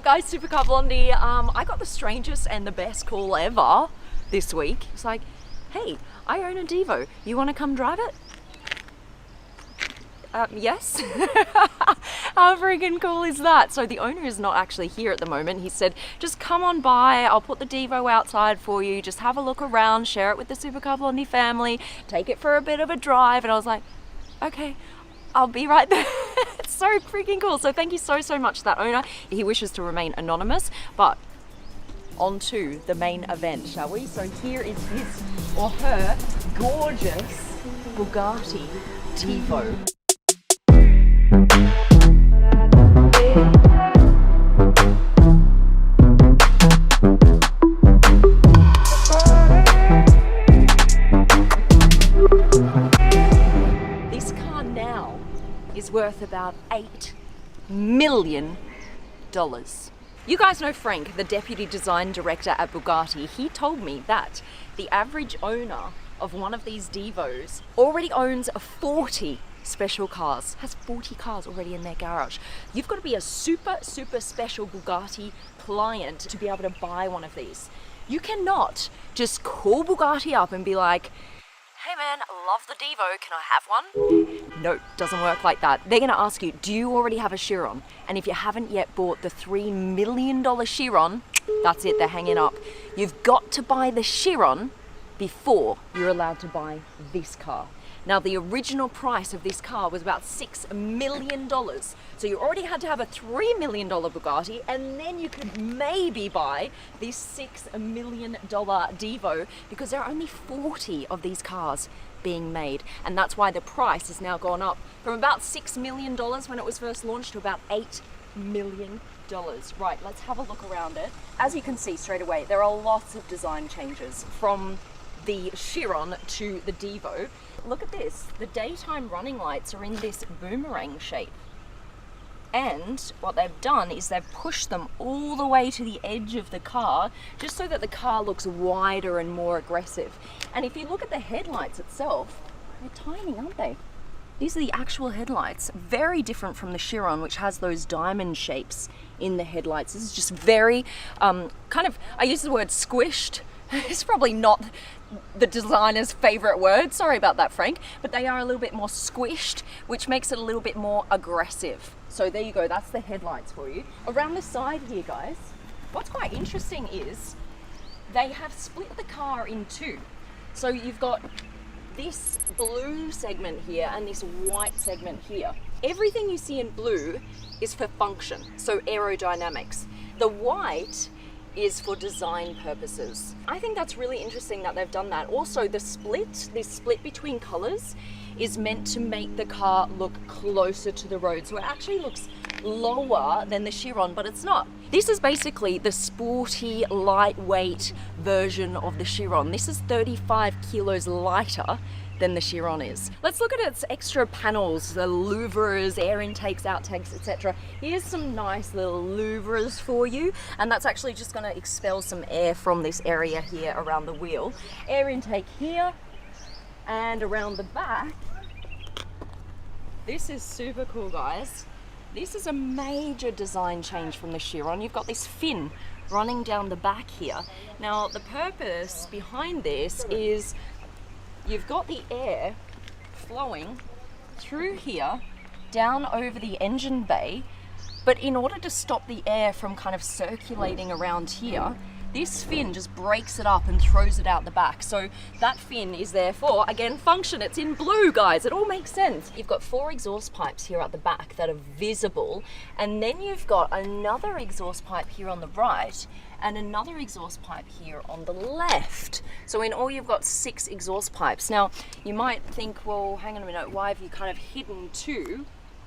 guys, Supercar Blondie. I got the strangest and the best call ever this week. It's like, hey, I own a Divo. You want to come drive it? Yes. How freaking cool is that? So the owner is not actually here at the moment. He said, just come on by. I'll put the Divo outside for you. Just have a look around, share it with the Supercar Blondie family, take it for a bit of a drive. And I was like, okay, I'll be right there. It's so freaking cool. So thank you so much to that owner. He wishes to remain anonymous, but on to the main event, shall we? So here is his or her gorgeous Bugatti Divo. This car now is worth about $8 million. You guys know Frank, the deputy design director at Bugatti. He told me that the average owner of one of these Divos already owns 40 special cars, has 40 cars already in their garage. You've got to be a super special Bugatti client to be able to buy one of these. You cannot just call Bugatti up and be like, hey man, I love the Divo, can I have one? No, doesn't work like that. They're gonna ask you, do you already have a Chiron? And if you haven't yet bought the $3 million Chiron, that's it, they're hanging up. You've got to buy the Chiron before you're allowed to buy this car. Now, the original price of this car was about $6 million. So you already had to have a $3 million Bugatti, and then you could maybe buy this $6 million Divo, because there are only 40 of these cars being made. And that's why the price has now gone up from about $6 million when it was first launched to about $8 million. Right, let's have a look around it. As you can see straight away, there are lots of design changes from the Chiron to the Divo. Look at this, the daytime running lights are in this boomerang shape. And what they've done is they've pushed them all the way to the edge of the car, just so that the car looks wider and more aggressive. And if you look at the headlights itself, they're tiny, aren't they? These are the actual headlights, very different from the Chiron, which has those diamond shapes in the headlights. This is just very, kind of, I use the word squished. It's probably not the designer's favorite word, sorry about that, Frank, but they are a little bit more squished, which makes it a little bit more aggressive. So there you go, that's the headlights for you. Around the side here, guys, what's quite interesting is they have split the car in two. So you've got this blue segment here and this white segment here. Everything you see in blue is for function, so aerodynamics. The white is for design purposes. I think that's really interesting that they've done that. Also, this split between colors is meant to make the car look closer to the road. So it actually looks lower than the Chiron, but it's not. This is basically the sporty, lightweight version of the Chiron. This is 35 kilos lighter than the Chiron is. Let's look at its extra panels, the louvres, air intakes, outtakes, etc. Here's some nice little louvres for you, and that's actually just going to expel some air from this area here around the wheel. Air intake here and around the back. This is super cool, guys. This is a major design change from the Chiron. You've got this fin running down the back here. Now, the purpose behind this is you've got the air flowing through here, down over the engine bay, but in order to stop the air from kind of circulating around here, this fin just breaks it up and throws it out the back. So that fin is there for, again, function. It's in blue, guys. It all makes sense. You've got 4 exhaust pipes here at the back that are visible, and then you've got another exhaust pipe here on the right and another exhaust pipe here on the left. So in all, you've got 6 exhaust pipes. Now, you might think, well, hang on a minute, why have you kind of hidden 2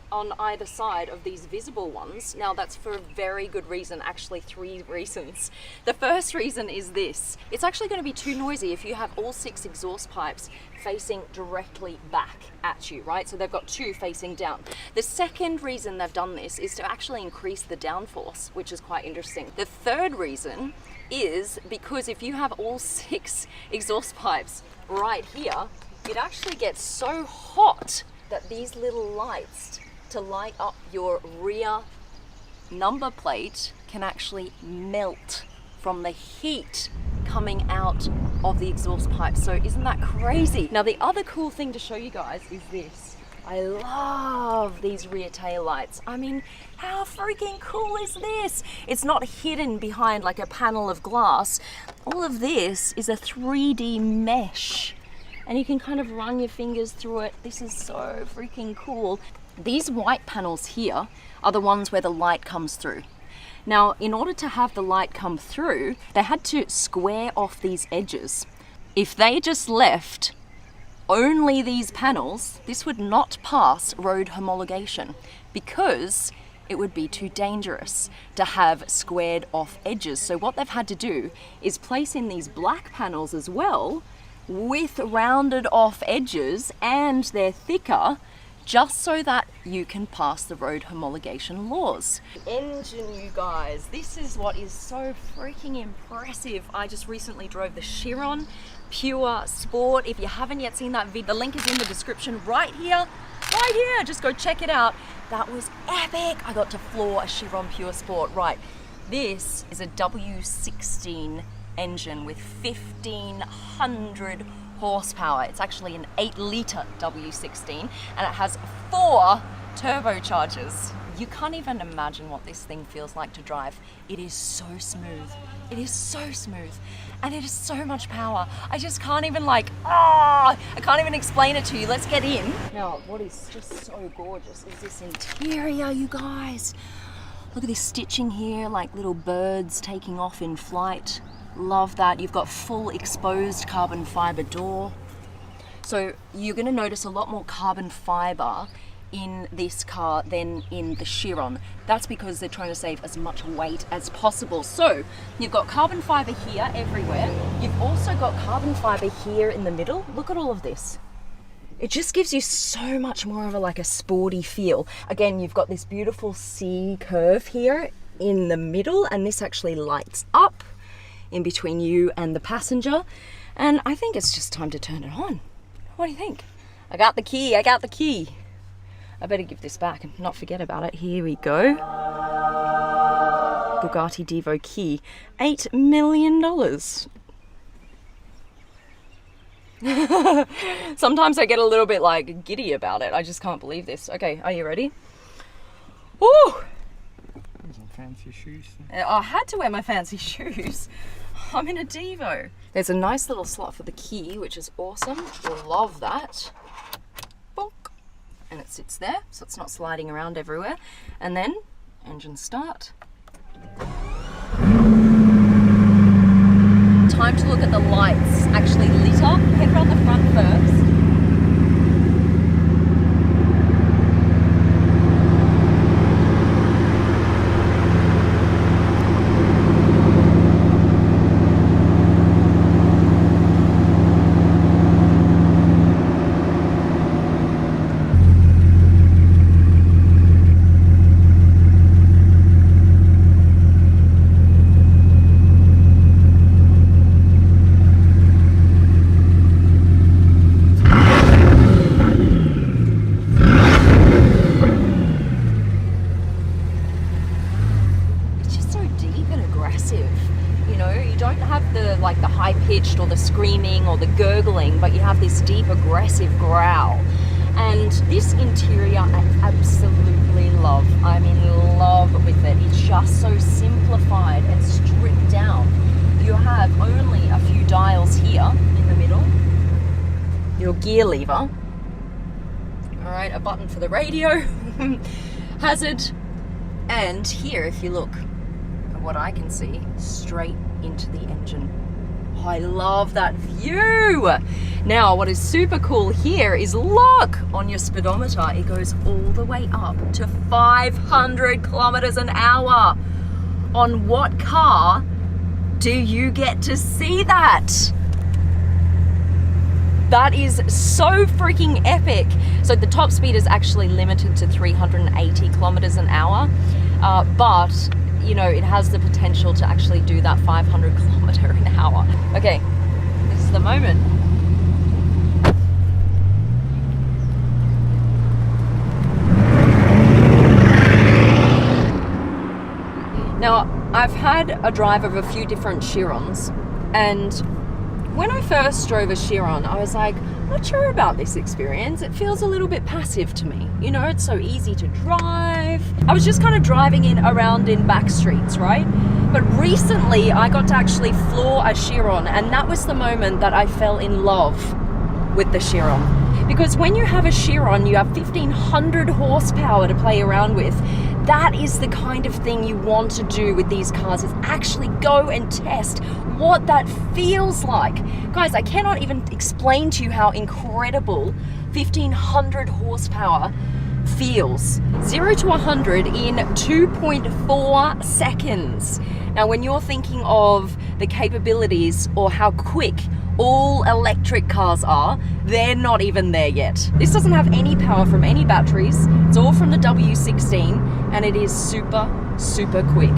on either side of these visible ones? Now, that's for a very good reason, actually 3 reasons. The first reason is this: it's actually going to be too noisy if you have all 6 exhaust pipes facing directly back at you, right? So they've got 2 facing down. The second reason they've done this is to actually increase the downforce, which is quite interesting. The third reason is because if you have all 6 exhaust pipes right here, it actually gets so hot that these little lights to light up your rear number plate can actually melt from the heat coming out of the exhaust pipe. So isn't that crazy? Now the other cool thing to show you guys is this. I love these rear tail lights. I mean, how freaking cool is this? It's not hidden behind like a panel of glass. All of this is a 3D mesh, and you can kind of run your fingers through it. This is so freaking cool. These white panels here are the ones where the light comes through. Now, in order to have the light come through, they had to square off these edges. If they just left only these panels, this would not pass road homologation because it would be too dangerous to have squared off edges. So what they've had to do is place in these black panels as well with rounded off edges, and they're thicker, just so that you can pass the road homologation laws. Engine, you guys, this is what is so freaking impressive. I just recently drove the Chiron Pure Sport. If you haven't yet seen that video, the link is in the description right here, just go check it out. That was epic. I got to floor a Chiron Pure Sport. Right, this is a W16 engine with 1500 horsepower. It's actually an 8-litre W16, and it has 4 turbochargers. You can't even imagine what this thing feels like to drive. It is so smooth. It is so smooth, and it is so much power. I just can't even I can't even explain it to you. Let's get in. Now, what is just so gorgeous is this interior, you guys. Look at this stitching here, like little birds taking off in flight. Love that. You've got full exposed carbon fiber door. So you're going to notice a lot more carbon fiber in this car than in the Chiron. That's because they're trying to save as much weight as possible. So you've got carbon fiber here everywhere. You've also got carbon fiber here in the middle. Look at all of this. It just gives you so much more of a sporty feel. Again, you've got this beautiful C curve here in the middle, and this actually lights up in between you and the passenger. And I think it's just time to turn it on. What do you think? I got the key. I better give this back and not forget about it. Here we go. Bugatti Divo key. $8 million. Sometimes I get a little bit giddy about it. I just can't believe this. Okay, are you ready? Woo! Some fancy shoes. I had to wear my fancy shoes. I'm in a Divo. There's a nice little slot for the key, which is awesome. Love that. Bonk. And it sits there, so it's not sliding around everywhere. And then, engine start. Time to look at the lights actually lit up. Head around the front first. The high-pitched or the screaming or the gurgling, but you have this deep aggressive growl. And this interior I absolutely love. I'm in love with it. It's just so simplified and stripped down. You have only a few dials here in the middle. Your gear lever. All right, a button for the radio. Hazard. And here, if you look at what I can see, straight into the engine. I love that view. Now, what is super cool here is look on your speedometer. It goes all the way up to 500 kilometers an hour. On what car do you get to see that? That is so freaking epic. So the top speed is actually limited to 380 kilometers an hour, but you know, it has the potential to actually do that 500 kilometer an hour. Okay, this is the moment. Now, I've had a drive of a few different Chirons, and when I first drove a Chiron, I was like, not sure about this experience. It feels a little bit passive to me. You know, it's so easy to drive. I was just kind of driving around in back streets, right? But recently I got to actually floor a Chiron, and that was the moment that I fell in love with the Chiron. Because when you have a Chiron, you have 1,500 horsepower to play around with. That is the kind of thing you want to do with these cars, is actually go and test what that feels like. Guys, I cannot even explain to you how incredible 1,500 horsepower feels. 0 to 100 in 2.4 seconds. Now, when you're thinking of the capabilities or how quick all electric cars are, they're not even there yet. This doesn't have any power from any batteries. It's all from the W16, and it is super, super quick.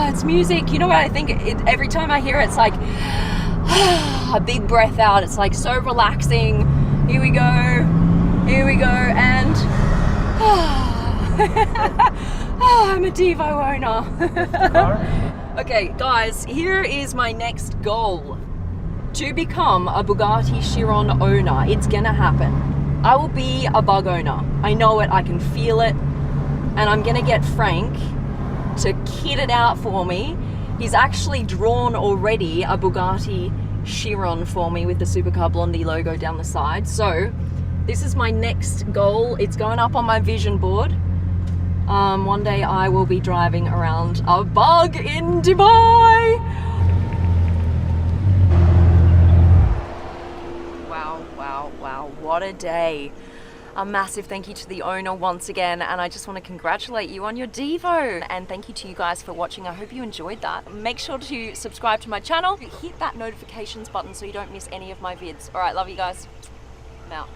It's music. You know what I think? Every time I hear it, it's like a big breath out. It's like so relaxing. Here we go, and I'm a Divo owner. Okay, guys, here is my next goal: to become a Bugatti Chiron owner. It's gonna happen. I will be a bug owner. I know it, I can feel it, and I'm gonna get Frank to kit it out for me. He's actually drawn already a Bugatti Chiron for me with the Supercar Blondie logo down the side. So this is my next goal. It's going up on my vision board. One day I will be driving around a bug in Dubai. Wow, wow, wow, what a day. A massive thank you to the owner once again, and I just want to congratulate you on your Divo. And thank you to you guys for watching. I hope you enjoyed that. Make sure to subscribe to my channel. Hit that notifications button so you don't miss any of my vids. All right, love you guys. I'm out.